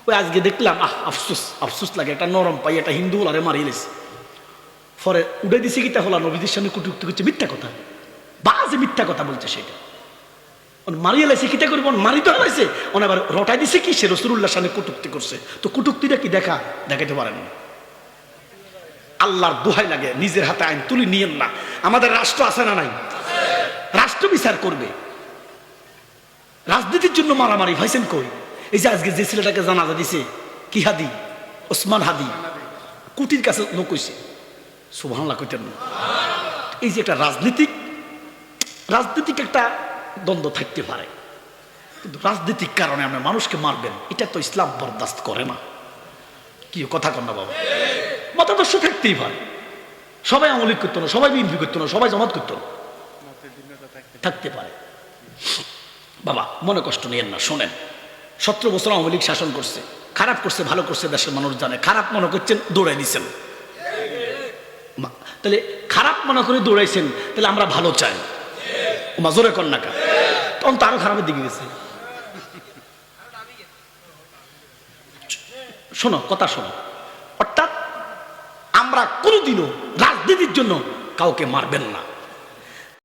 ওই আজকে দেখলাম আফসোস আফসোস লাগে, একটা নরম পাই একটা হিন্দু হলারে মারিয়েছে, পরে উড়ে দিছে কি তা হলা নবীদের সামনে কটূক্তি করছে, মিথ্যা কথা, বাজে মিথ্যা কথা বলছে। সেটা মারিয়ে লাইছে, কিতা করবো, মারি তো হারাইছে, আবার রটাই দিছে কি, সে রাসূলুল্লাহর সামনে কটূক্তি করছে। তো কটূক্তিটা কি দেখাতে পারেন না। আল্লাহর দোহাই লাগে, নিজের হাতে আইন তুলি নিয়েন না। আমাদের রাষ্ট্র আছে না নাই? রাষ্ট্র বিচার করবে। রাজনীতির জন্য মারামারি ভাইছেন কই? এই যে আজকে যে ছেলেটাকে জানাজা দিছে, কি হাদি, ওসমান হাদি, কুটির কাছে লোক হইছে, সুবহানাল্লাহ কইতেন না। এই যে একটা রাজনীতিক একটা দ্বন্দ্ব থাকতে পারে, কিন্তু রাজনীতিক কারণে আপনি মানুষকে মারবেন, এটা তো ইসলাম বরদাস্ত করে না। কি কথা কন না বাবা? মতাদর্শ থাকতেই পারে, সবাই আওয়ামী লীগ করতো না, সবাই বিএনপি করতো না, সবাই জামাত করতো না, থাকতে পারে। বাবা মনে কষ্ট নিয়েন না, শোনেন, 17 বছর আওয়ামী লীগ শাসন করছে, খারাপ করছে ভালো করছে দেশের মানুষ জানে। খারাপ মনে করছেন, দৌড়াই দিচ্ছেন। তাহলে খারাপ মনে করে দৌড়াইছেন, তাহলে আমরা ভালো চাই, জোরে কন্যাকা, তখন তো আরো খারাপের দিকে গেছে। শোনো কথা শোনো, অর্থাৎ আমরা কোনোদিনও রাজনীতির জন্য কাউকে মারবেন না।